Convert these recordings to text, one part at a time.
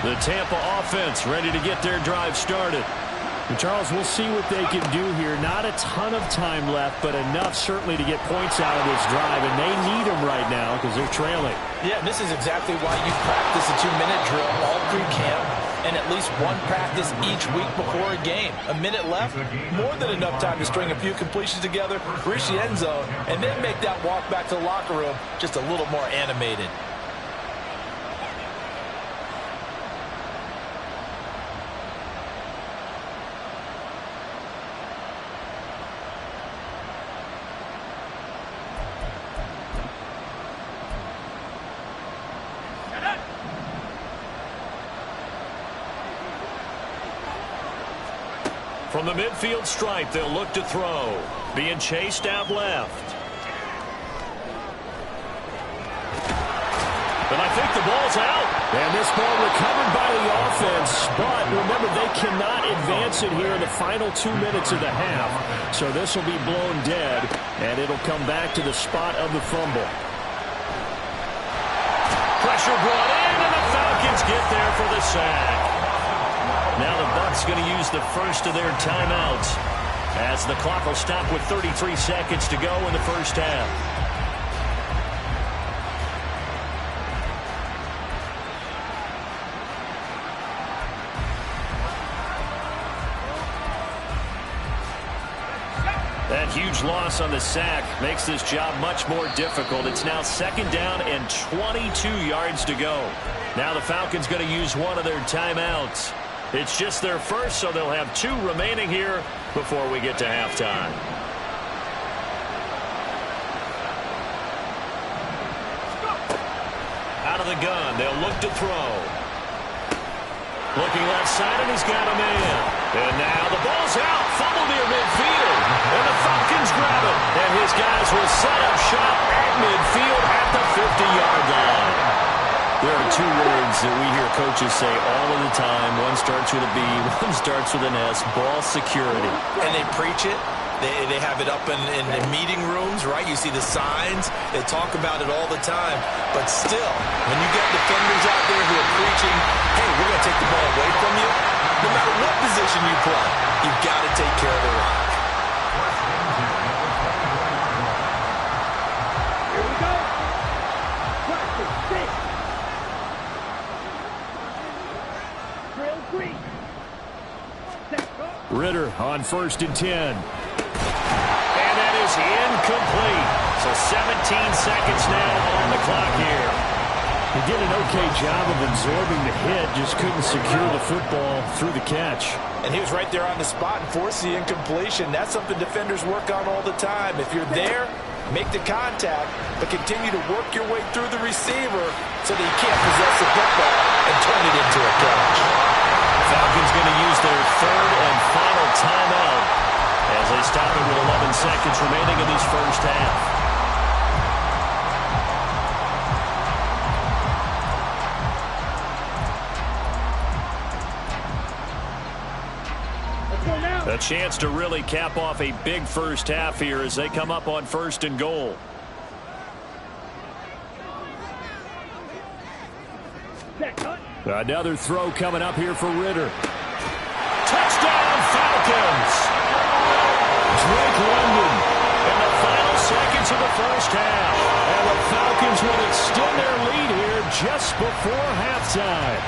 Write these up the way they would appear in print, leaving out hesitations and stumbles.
The Tampa offense ready to get their drive started. And Charles, we'll see what they can do here. Not a ton of time left, but enough certainly to get points out of this drive, and they need them right now because they're trailing. Yeah, and this is exactly why you practice a 2-minute drill all through camp and at least one practice each week before a game. A minute left, more than enough time to string a few completions together, reach the end zone, and then make that walk back to the locker room just a little more animated. From the midfield stripe, they'll look to throw. Being chased out left. And I think the ball's out. And this ball recovered by the offense. But remember, they cannot advance it here in the final 2 minutes of the half. So this will be blown dead, and it'll come back to the spot of the fumble. Pressure brought in, and the Falcons get there for the sack. Now the Bucs going to use the first of their timeouts as the clock will stop with 33 seconds to go in the first half. That huge loss on the sack makes this job much more difficult. It's now 2nd down and 22 yards to go. Now the Falcons going to use one of their timeouts. It's just their first, so they'll have 2 remaining here before we get to halftime. Out of the gun, they'll look to throw. Looking left side, and he's got a man. And now the ball's out, fumble near midfield. And the Falcons grab it. And his guys will set up shop at midfield at the 50-yard line. There are 2 words that we hear coaches say all of the time. One starts with a B, one starts with an S, ball security. And they preach it. They have it up in meeting rooms, right? You see the signs. They talk about it all the time. But still, when you get defenders out there who are preaching, hey, we're going to take the ball away from you, no matter what position you play, you've got to take care of the rock. Here we go. Practice, six. Drill 3. Ridder on 1st and 10. And that is incomplete. So 17 seconds now on the clock here. He did an okay job of absorbing the hit, just couldn't secure the football through the catch. And he was right there on the spot and forced the incompletion. That's something defenders work on all the time. If you're there, make the contact, but continue to work your way through the receiver so that you can't possess the football and turn it into a catch. Falcons going to use their 3rd and final timeout as they stop it with 11 seconds remaining in this first half. A chance to really cap off a big first half here as they come up on 1st and goal. Another throw coming up here for Ridder. Touchdown Falcons! Drake London. In the final seconds of the first half. And the Falcons will extend their lead here just before halftime.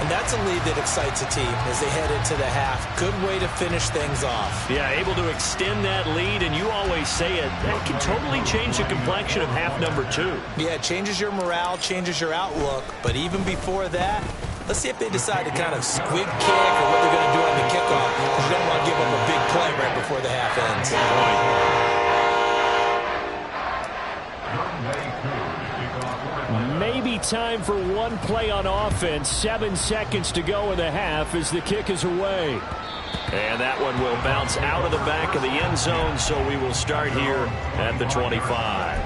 And that's a lead that excites a team as they head into the half. Good way to finish things off. Yeah, able to extend that lead, and you always say it, that can totally change the complexion of half number 2. Yeah, it changes your morale, changes your outlook. But even before that, let's see if they decide to kind of squib kick or what they're going to do on the kickoff, because you don't want to give up a big play right before the half ends. Good point. Maybe time for one play on offense. 7 seconds to go in the half as the kick is away. And that one will bounce out of the back of the end zone, so we will start here at the 25.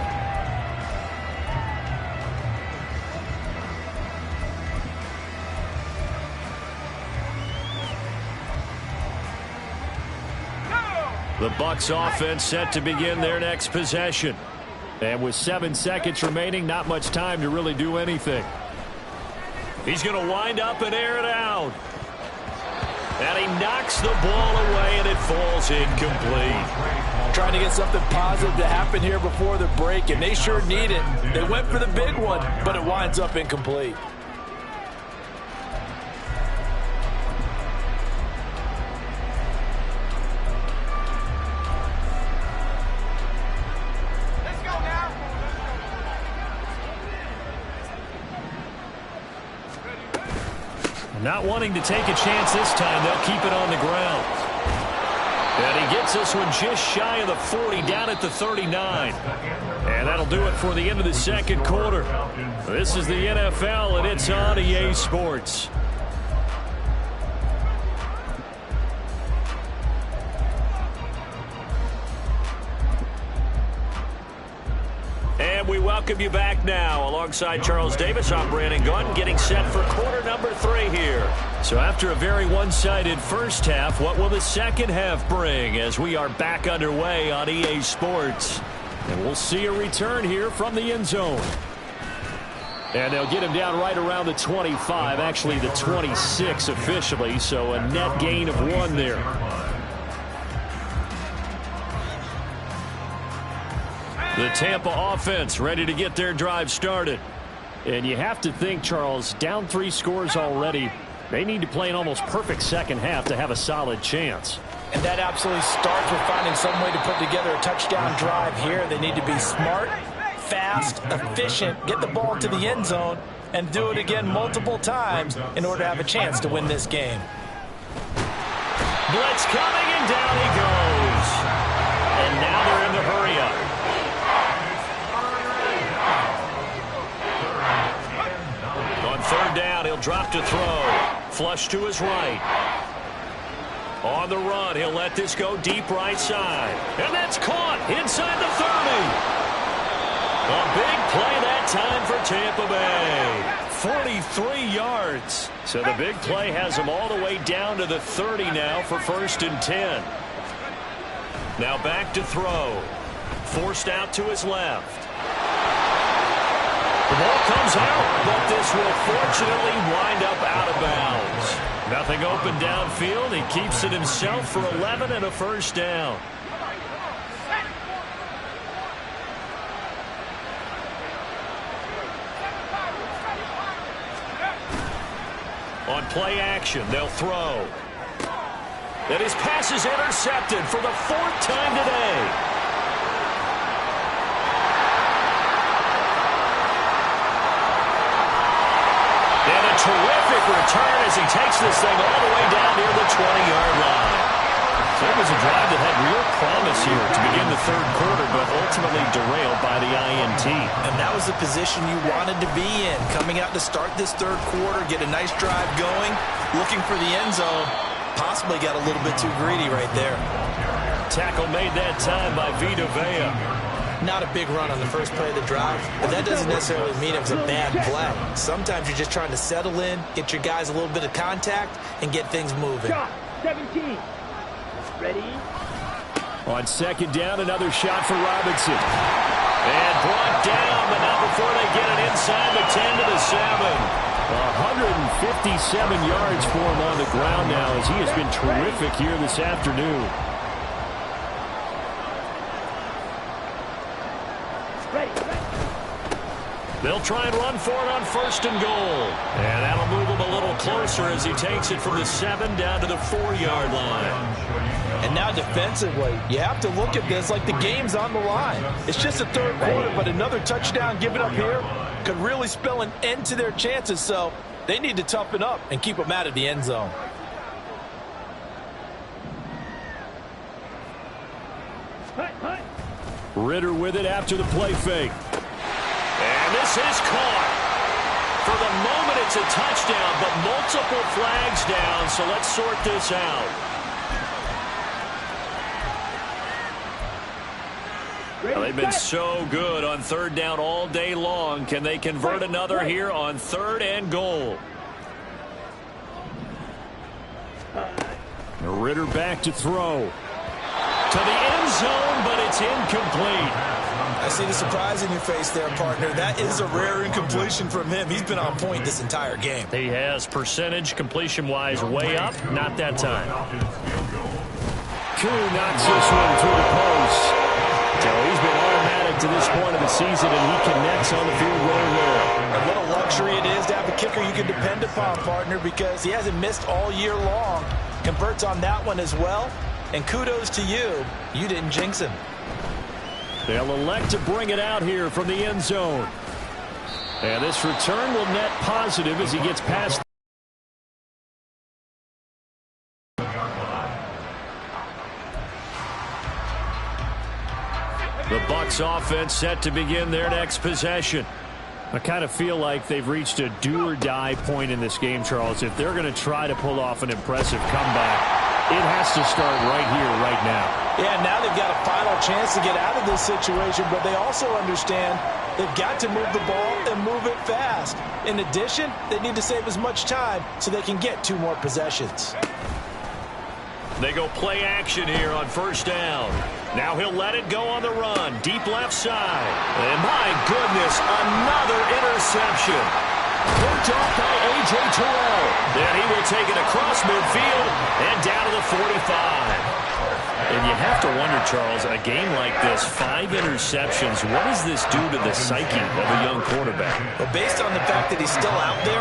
The Bucs offense set to begin their next possession. And with 7 seconds remaining, not much time to really do anything. He's going to wind up and air it out. And he knocks the ball away, and it falls incomplete. Trying to get something positive to happen here before the break, and they sure need it. They went for the big one, but it winds up incomplete. Not wanting to take a chance this time, they'll keep it on the ground. And he gets this one just shy of the 40, down at the 39. And that'll do it for the end of the second quarter. This is the NFL, and it's on EA Sports. And we welcome you back now. Alongside Charles Davis, I'm Brandon Gunn, getting set for quarter number 3 here. So after a very one-sided first half, what will the second half bring as we are back underway on EA Sports? And we'll see a return here from the end zone. And they'll get him down right around the 25, actually the 26 officially, so a net gain of 1 there. The Tampa offense ready to get their drive started. And you have to think, Charles, down 3 scores already. They need to play an almost perfect second half to have a solid chance. And that absolutely starts with finding some way to put together a touchdown drive here. They need to be smart, fast, efficient, get the ball to the end zone, and do it again multiple times in order to have a chance to win this game. Blitz coming, and down he goes. And now they're in the hurry-up. On third down, he'll drop to throw. Flush to his right. On the run, he'll let this go deep right side. And that's caught inside the 30. A big play that time for Tampa Bay. 43 yards. So the big play has him all the way down to the 30 now for 1st and 10. Now back to throw. Forced out to his left. The ball comes out, but this will fortunately wind up out of bounds. Nothing open downfield. He keeps it himself for 11 and a first down. On play action, they'll throw. And his pass is intercepted for the 4th time today. Terrific return as he takes this thing all the way down near the 20-yard line. So it was a drive that had real promise here to begin the third quarter, but ultimately derailed by the INT. And that was the position you wanted to be in. Coming out to start this third quarter, get a nice drive going, looking for the end zone. Possibly got a little bit too greedy right there. Tackle made that time by Vita Vea. Not a big run on the first play of the drive, but that doesn't necessarily mean it was a bad play. Sometimes you're just trying to settle in, get your guys a little bit of contact, and get things moving. Shot 17. Ready? On second down, another shot for Robinson. And brought down, but not before they get it inside the 10 to the 7. 157 yards for him on the ground now as he has been terrific here this afternoon. They'll try and run for it on 1st and goal. And that'll move him a little closer as he takes it from the 7 down to the 4-yard line. And now defensively, you have to look at this like the game's on the line. It's just a third quarter, but another touchdown given up here could really spell an end to their chances. So they need to toughen up and keep them out of the end zone. Ritter with it after the play fake. And this is caught. For the moment, it's a touchdown, but multiple flags down, so let's sort this out. Well, they've been so good on 3rd down all day long. Can they convert another here on 3rd and goal? Ritter back to throw. To the end zone, but it's incomplete. I see the surprise in your face there, partner. That is a rare incompletion from him. He's been on point this entire game. He has percentage completion-wise way up. Not that time. Koo knocks this one through the post. So he's been automatic to this point of the season, and he connects on the field goal there. And what a luxury it is to have a kicker you can depend upon, partner, because he hasn't missed all year long. Converts on that one as well. And kudos to you. You didn't jinx him. They'll elect to bring it out here from the end zone. And this return will net positive as he gets past. The Bucs offense set to begin their next possession. I kind of feel like they've reached a do-or-die point in this game, Charles. If they're going to try to pull off an impressive comeback, it has to start right here, right now. Yeah, now they've got a final chance to get out of this situation, but they also understand they've got to move the ball and move it fast. In addition, they need to save as much time so they can get 2 more possessions. They go play action here on first down. Now he'll let it go on the run. Deep left side. And my goodness, another interception. Picked off by A.J. Terrell. Then he will take it across midfield and down to the 45. And you have to wonder, Charles, in a game like this, 5 interceptions, what does this do to the psyche of a young quarterback? Well, based on the fact that he's still out there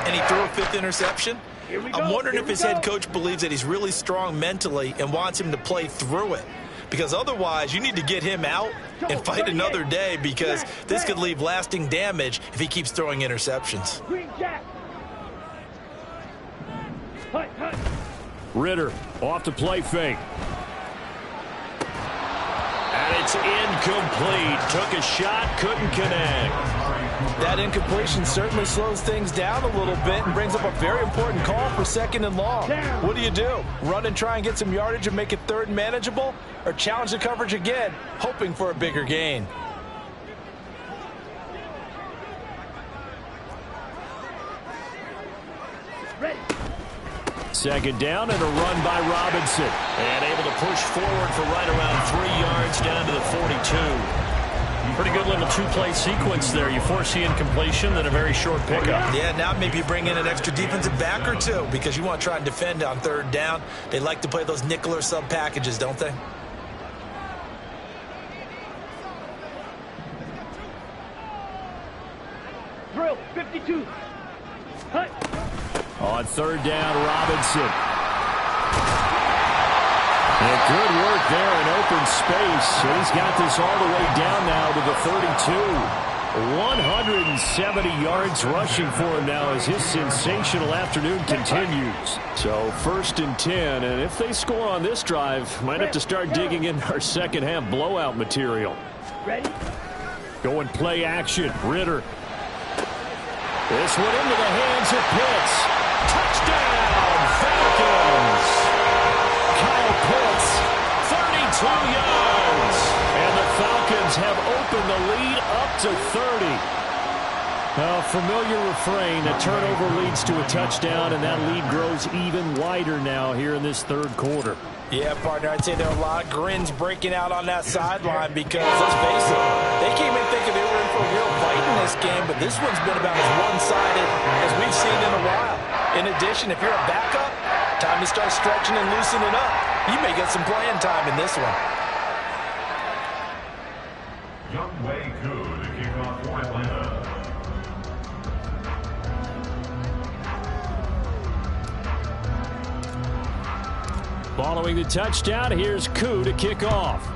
and he threw a 5th interception, I'm wondering if his head coach believes that he's really strong mentally and wants him to play through it. Because otherwise, you need to get him out and fight another day, because this could leave lasting damage if he keeps throwing interceptions. Ridder off to play fake. And it's incomplete. Took a shot, couldn't connect. That incompletion certainly slows things down a little bit and brings up a very important call for 2nd and long. What do? Run and try and get some yardage and make it 3rd and manageable? Or challenge the coverage again, hoping for a bigger gain? Ready. 2nd down and a run by Robinson. And able to push forward for right around 3 yards down to the 42. Pretty good little 2-play sequence there. You force the incompletion, then a very short pickup. Yeah, now maybe you bring in an extra defensive back or 2 because you want to try and defend on 3rd down. They like to play those nickel or sub packages, don't they? Drill, 52. Hut. On 3rd down, Robinson. And good work there in open space. And he's got this all the way down now to the 32. 170 yards rushing for him now as his sensational afternoon continues. So 1st and 10. And if they score on this drive, might have to start digging in our second half blowout material. Ready. Going play action. Ridder. This one into the hands of Pitts. Touchdown, Falcons. Kyle Pitts, 32 yards. And the Falcons have opened the lead up to 30. A familiar refrain. A turnover leads to a touchdown, and that lead grows even wider now here in this 3rd quarter. Yeah, partner, I'd say there are a lot of grins breaking out on that sideline because, let's face it, they came in thinking they were in for a real fight in this game, but this one's been about as one-sided as we've seen in a while. In addition, if you're a backup, time to start stretching and loosening up. You may get some playing time in this one. Young Wei Koo to kick off for Atlanta. Following the touchdown, here's Koo to kick off.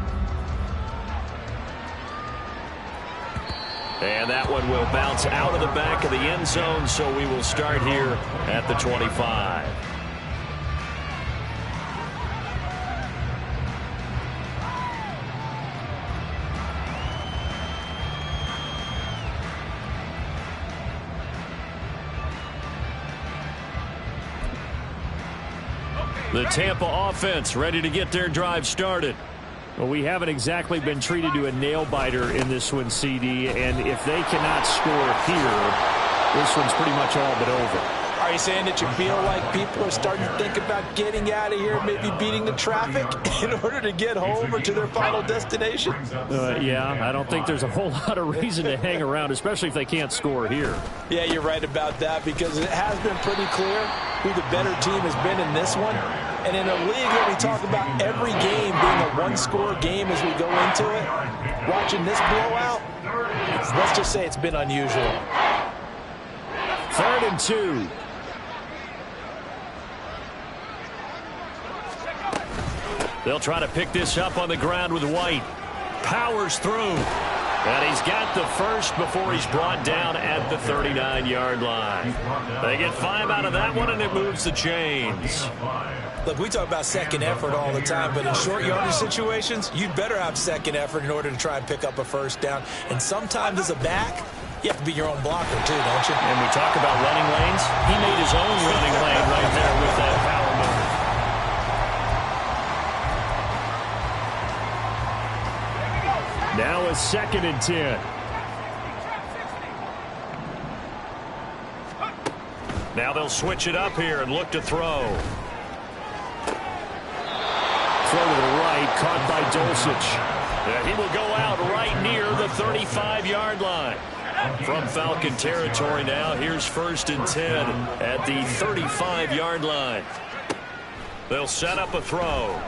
And that one will bounce out of the back of the end zone, so we will start here at the 25. The Tampa offense ready to get their drive started. Well, we haven't exactly been treated to a nail-biter in this one, CD, and if they cannot score here, this one's pretty much all but over. Are you saying that you feel like people are starting to think about getting out of here, maybe beating the traffic in order to get home or to their final destination? Yeah, I don't think there's a whole lot of reason to hang around, especially if they can't score here. Yeah, you're right about that, because it has been pretty clear who the better team has been in this one. And in a league where we talk about every game being a one-score game as we go into it, watching this blowout, let's just say it's been unusual. 3rd and 2. They'll try to pick this up on the ground with White. Powers through. And he's got the first before he's brought down at the 39-yard line. They get 5 out of that one, and it moves the chains. Look, we talk about second effort all the time, but in short yardage situations, you'd better have second effort in order to try and pick up a first down. And sometimes as a back, you have to be your own blocker too, don't you? And we talk about running lanes. He made his own running lane right there with that power move. Now a 2nd and 10. Now they'll switch it up here and look to throw. Throw to the right, caught by Dulcich. He will go out right near the 35-yard line. From Falcon territory now, here's 1st and 10 at the 35-yard line. They'll set up a throw.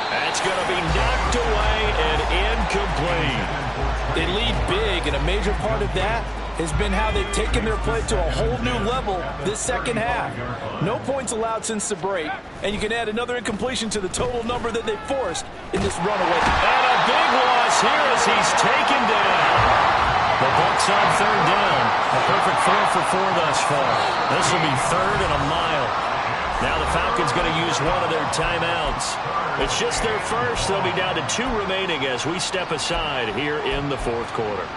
That's going to be knocked away and incomplete. They lead big, and a major part of that has been how they've taken their play to a whole new level this second half. No points allowed since the break, and you can add another incompletion to the total number that they forced in this runaway. And a big loss here as he's taken down. The Bucs on 3rd down. A perfect 4 for 4 thus far. This will be 3rd and a mile. Now the Falcons going to use one of their timeouts. It's just their first. They'll be down to 2 remaining as we step aside here in the 4th quarter.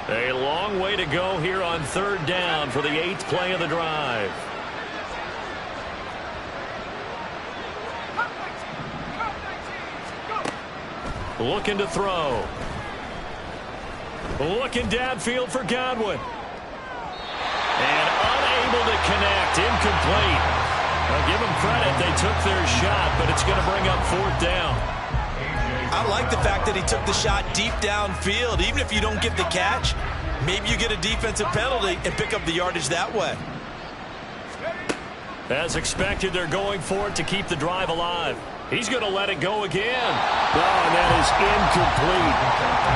A long way to go here on 3rd down for the 8th play of the drive. Looking to throw. Looking downfield for Godwin. And unable to connect. Incomplete. I'll give them credit. They took their shot, but it's going to bring up 4th down. I like the fact that he took the shot deep downfield. Even if you don't get the catch, maybe you get a defensive penalty and pick up the yardage that way. As expected, they're going for it to keep the drive alive. He's going to let it go again. Oh, and that is incomplete.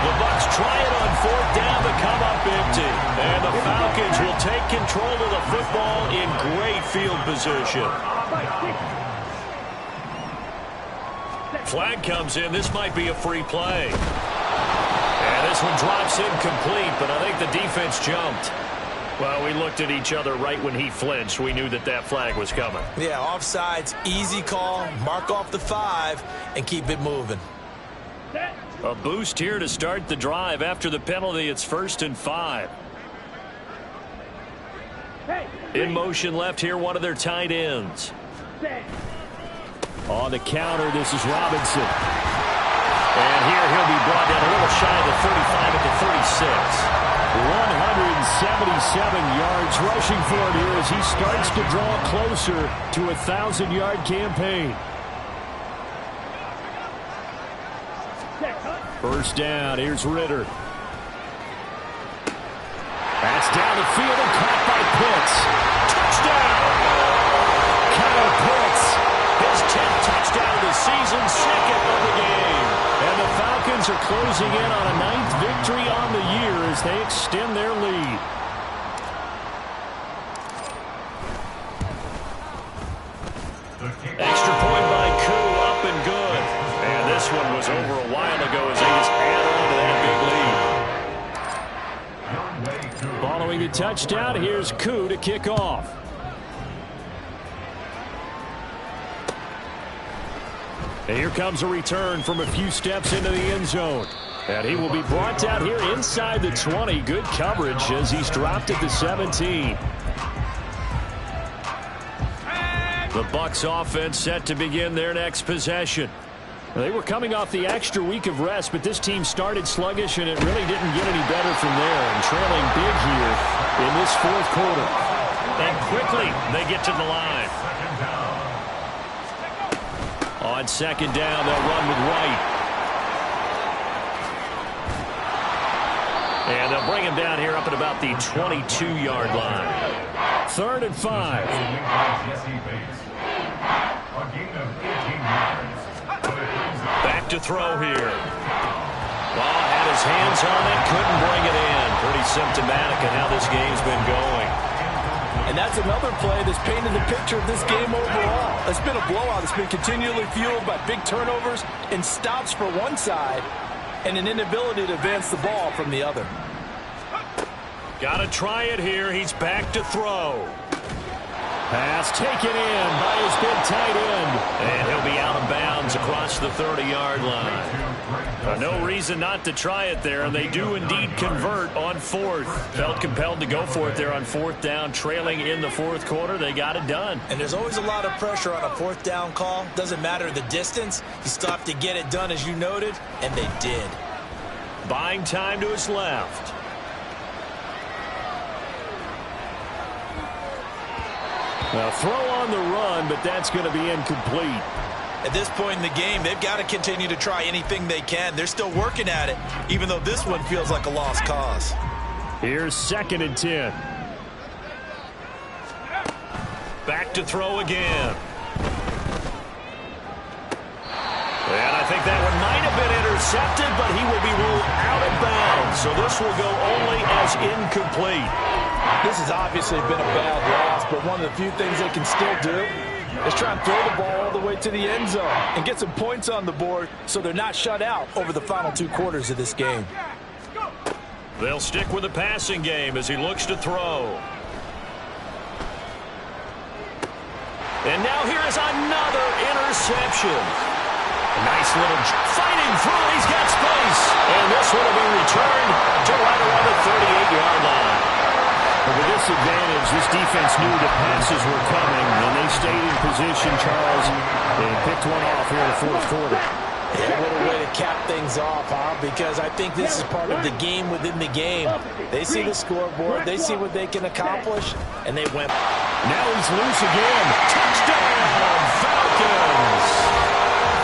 The Bucs try it on 4th down to come up empty. And the Falcons will take control of the football in great field position. Flag comes in. This might be a free play. And this one drops incomplete, but I think the defense jumped. Well, we looked at each other right when he flinched. We knew that that flag was coming. Yeah, offsides, easy call. Mark off the 5 and keep it moving. A boost here to start the drive. After the penalty, it's 1st and 5. In motion left here, one of their tight ends. On the counter, this is Robinson. And here he'll be brought down a little shy of the 35 at the 36. 177 yards rushing for it here as he starts to draw closer to a 1,000-yard campaign. 1st down. Here's Ritter. That's down the field and caught by Pitts. Touchdown! Kyle Pitts, his 10th touchdown of the season, 2nd of the game. And the Falcons are closing in on a 9th victory on the year as they extend their lead. Extra point by Koo, up and good. And this one was over a while ago as they just add on to that big lead. Following the touchdown, here's Koo to kick off. And here comes a return from a few steps into the end zone. And he will be brought down here inside the 20. Good coverage as he's dropped at the 17. The Bucs offense set to begin their next possession. They were coming off the extra week of rest, but this team started sluggish, and it really didn't get any better from there. And trailing big here in this fourth quarter. And quickly, they get to the line. On second down, they'll run with White. And they'll bring him down here up at about the 22-yard line. 3rd and 5. Back to throw here. Ball had his hands on it, couldn't bring it in. Pretty symptomatic of how this game's been going. And that's another play that's painted the picture of this game overall. It's been a blowout. It's been continually fueled by big turnovers and stops for one side and an inability to advance the ball from the other. Got to try it here. He's back to throw. Pass taken in by his big tight end. And he'll be out of bounds across the 30-yard line. No reason not to try it there, and they do indeed convert on 4th. Felt compelled to go for it there on 4th down, trailing in the 4th quarter. They got it done. And there's always a lot of pressure on a 4th down call. Doesn't matter the distance. You stop to get it done, as you noted, and they did. Buying time to his left. Now throw on the run, but that's going to be incomplete. At this point in the game, they've got to continue to try anything they can. They're still working at it, even though this one feels like a lost cause. Here's 2nd and 10. Back to throw again. And I think that one might have been intercepted, but he will be ruled out of bounds. So this will go only as incomplete. This has obviously been a bad loss, but one of the few things they can still do is try and throw the ball all the way to the end zone and get some points on the board so they're not shut out over the final 2 quarters of this game. They'll stick with the passing game as he looks to throw. And now here is another interception. A nice little fighting through. He's got space. And this one will be returned to right around the 38-yard line. But with this advantage, this defense knew the passes were coming, and they stayed in position, Charles, and picked one off here in the 4th quarter. Yeah, what a way to cap things off, huh? Because I think this is part of the game within the game. They see the scoreboard, they see what they can accomplish, and they went. Now he's loose again. Touchdown, Falcons!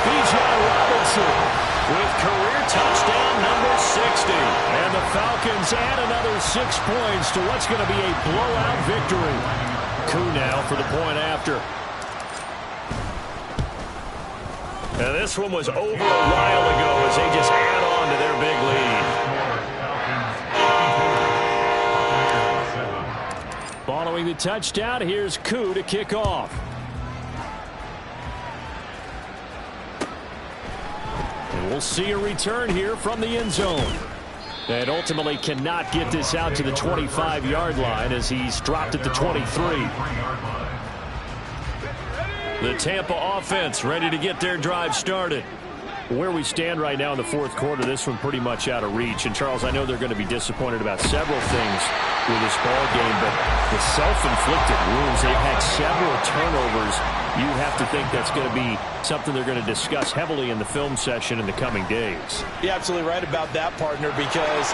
Bijan Robinson with career touchdown number 60. And the Falcons add another 6 points to what's going to be a blowout victory. Koo now for the point after. And this one was over a while ago as they just add on to their big lead. Following the touchdown, here's Koo to kick off. And we'll see a return here from the end zone. And ultimately cannot get this out to the 25-yard line as he's dropped at the 23. The Tampa offense ready to get their drive started. Where we stand right now in the 4th quarter, this one pretty much out of reach. And, Charles, I know they're going to be disappointed about several things with this ball game, but the self-inflicted wounds, they've had several turnovers. You have to think that's going to be something they're going to discuss heavily in the film session in the coming days. You're absolutely right about that, partner, because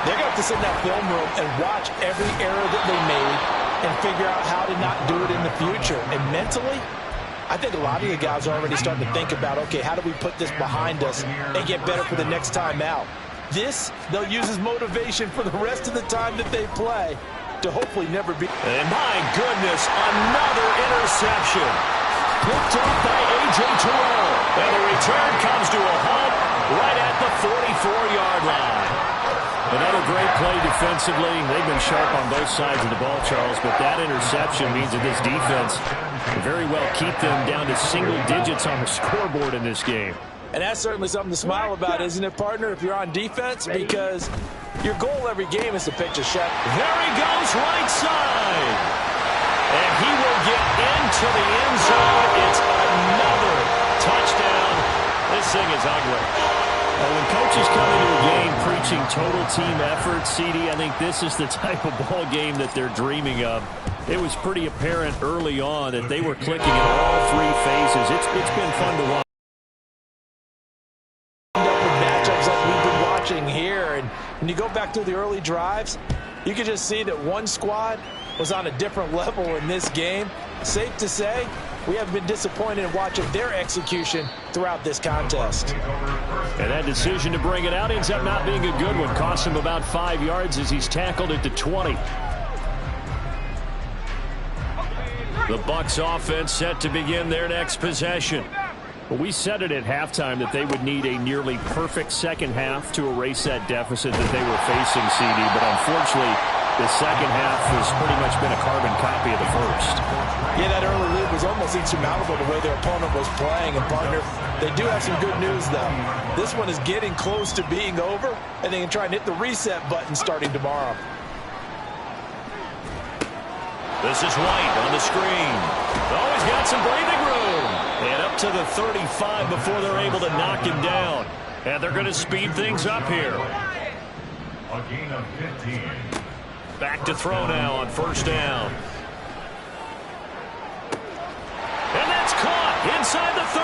they're going to have to sit in that film room and watch every error that they made and figure out how to not do it in the future. And mentally, I think a lot of the guys are already starting to think about, okay, how do we put this behind us and get better for the next time out? This, they'll use as motivation for the rest of the time that they play to hopefully never be. And my goodness, another interception. Picked up by A.J. Terrell. And the return comes to a halt right at the 44-yard line. Another great play defensively. They've been sharp on both sides of the ball, Charles, but that interception means that this defense can very well keep them down to single digits on the scoreboard in this game. And that's certainly something to smile about, isn't it, partner, if you're on defense? Because your goal every game is to pitch a shot. There he goes, right side. And he will get into the end zone. It's another touchdown. This thing is ugly. Well, when coaches come into a game preaching total team effort, CD, I think this is the type of ball game that they're dreaming of. It was pretty apparent early on that they were clicking in all 3 phases. It's been fun to watch. when you go back through the early drives, you can just see that one squad was on a different level in this game. Safe to say, we have been disappointed in watching their execution throughout this contest. And that decision to bring it out ends up not being a good one. Cost him about 5 yards as he's tackled at the 20. The Bucs offense set to begin their next possession. Well, we said it at halftime that they would need a nearly perfect second half to erase that deficit that they were facing, CD. But unfortunately, the second half has pretty much been a carbon copy of the first. Yeah, that early lead was almost insurmountable the way their opponent was playing. And, partner, they do have some good news, though. This one is getting close to being over, and they can try and hit the reset button starting tomorrow. This is White on the screen. Oh, he's got some breathing room. And up to the 35 before they're able to knock him down. And they're going to speed things up here. A gain of 15. Back to throw now on first down. And that's caught inside the 30.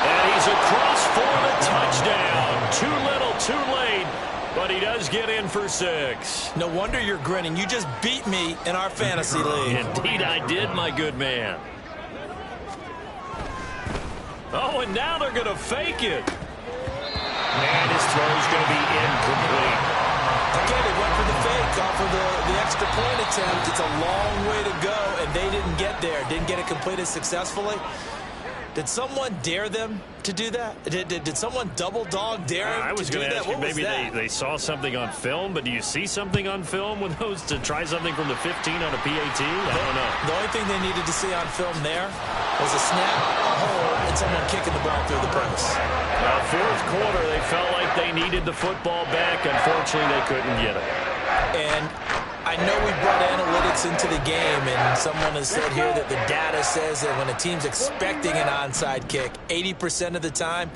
And he's across for the touchdown. Too little, too late. But he does get in for 6. No wonder you're grinning. You just beat me in our fantasy league. Indeed I did, my good man. Oh, and now they're going to fake it. And his throw's going to be incomplete. Okay, they went for the fake off of the extra point attempt. It's a long way to go, and they didn't get there. Didn't get it completed successfully. Did someone dare them to do that? Did someone double dog dare him I was to do going to that? ask you, What was maybe that? they saw something on film, but do you see something on film with those to try something from the 15 on a PAT? I don't know. The only thing they needed to see on film there was a snap, a hold, and someone kicking the ball through the press. Well, fourth quarter, they felt like they needed the football back. Unfortunately, they couldn't get it. And I know we brought analytics into the game, and someone has said here that the data says that when a team's expecting an onside kick, 80% of the time,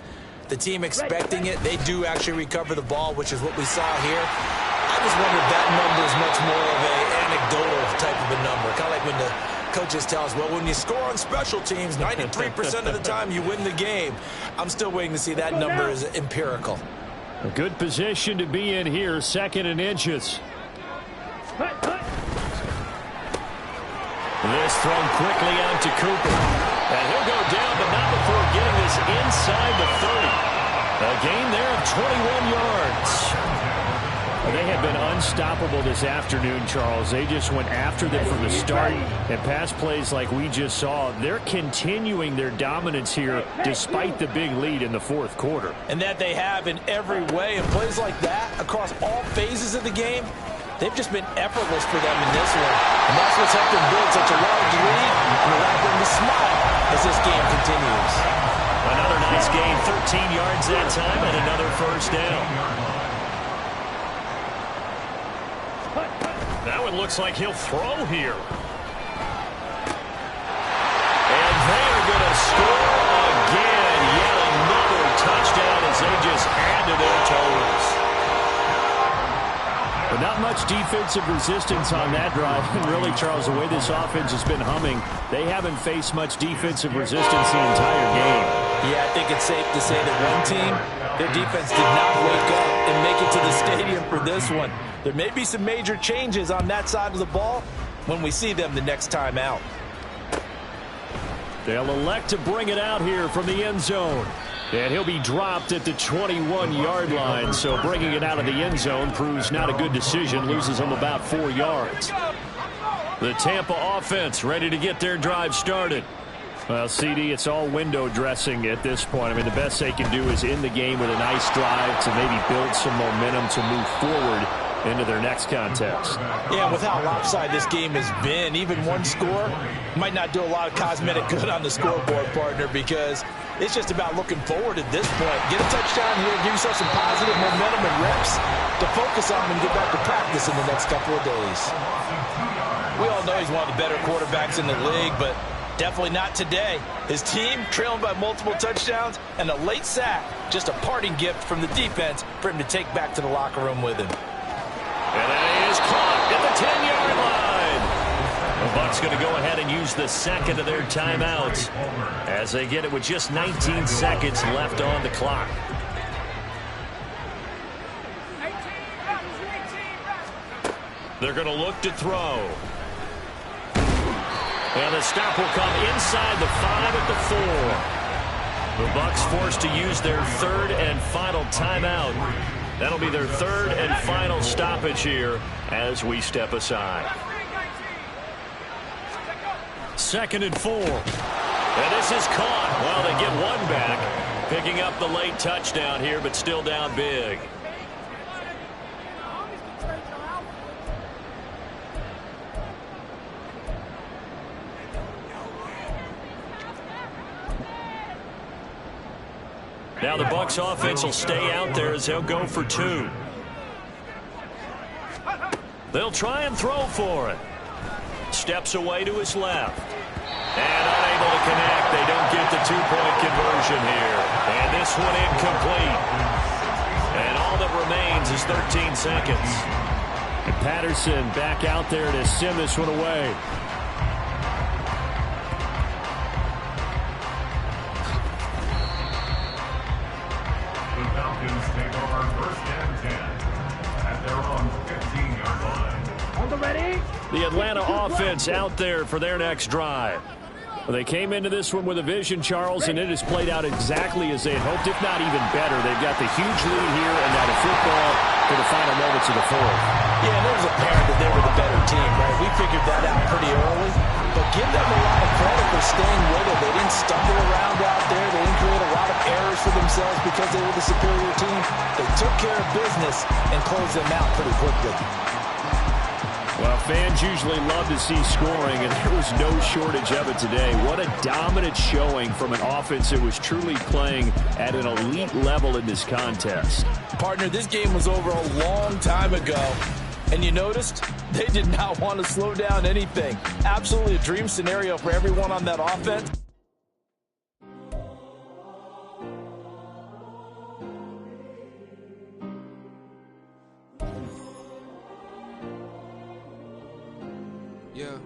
the team expecting it, they do actually recover the ball, which is what we saw here. I just wonder if that number is much more of an anecdotal type of a number, kind of like when the coaches tell us, well, when you score on special teams, 93% of the time you win the game. I'm still waiting to see that number is empirical. A good position to be in here, 2nd and inches. This thrown quickly out to Cooper. And he'll go down, but not before getting this inside the 30. A gain there of 21 yards. They have been unstoppable this afternoon, Charles. They just went after them from the start. And pass plays like we just saw, they're continuing their dominance here despite the big lead in the fourth quarter. And that they have in every way. And plays like that across all phases of the game, they've just been effortless for them in this one. And that's what's helped them build such a large lead and allowed them to smile as this game continues. Another nice gain, 13 yards that time, and another first down. That one looks like he'll throw here. And they are going to score again. Yet another touchdown as they just add to their totals. But not much defensive resistance on that drive. And really, Charles, the way this offense has been humming, they haven't faced much defensive resistance the entire game. Yeah, I think it's safe to say that one team, their defense did not wake up and make it to the stadium for this one. There may be some major changes on that side of the ball when we see them the next time out. They'll elect to bring it out here from the end zone. And he'll be dropped at the 21-yard line. So bringing it out of the end zone proves not a good decision. Loses him about 4 yards. The Tampa offense ready to get their drive started. Well, CD, it's all window dressing at this point. I mean, the best they can do is end the game with a nice drive to maybe build some momentum to move forward into their next contest. Yeah, with how lopsided this game has been, even one score might not do a lot of cosmetic good on the scoreboard, partner, because it's just about looking forward at this point. Get a touchdown here, give yourself some positive momentum and reps to focus on and get back to practice in the next couple of days. We all know he's one of the better quarterbacks in the league, but definitely not today. His team trailing by multiple touchdowns and a late sack, just a parting gift from the defense for him to take back to the locker room with him. And it is caught at the 10-yard line. The Bucs going to go ahead and use the second of their timeouts as they get it with just 19 seconds left on the clock. They're going to look to throw. And the stop will come inside the 5 at the 4. The Bucs forced to use their third and final timeout. That'll be their third and final stoppage here as we step aside. 2nd and 4. And this is caught. Well, they get one back. Picking up the late touchdown here, but still down big. Now the Bucs offense will stay out there as they'll go for 2. They'll try and throw for it. Steps away to his left. And unable to connect. They don't get the 2-point conversion here. And this one incomplete. And all that remains is 13 seconds. And Patterson back out there to send this one away. The Falcons take over 1st and 10 at their own 15-yard line. On the ready? The Atlanta offense out there for their next drive. Well, they came into this one with a vision, Charles, and it has played out exactly as they had hoped, if not even better. They've got the huge lead here and now the football for the final moments of the 4th. Yeah, and it was apparent that they were the better team, right? We figured that out pretty early. But give them a lot of credit for staying with it. They didn't stumble around out there. They didn't create a lot of errors for themselves because they were the superior team. They took care of business and closed them out pretty quickly. Well, fans usually love to see scoring, and there was no shortage of it today. What a dominant showing from an offense that was truly playing at an elite level in this contest. Partner, this game was over a long time ago. And you noticed they did not want to slow down anything. Absolutely a dream scenario for everyone on that offense. Yeah.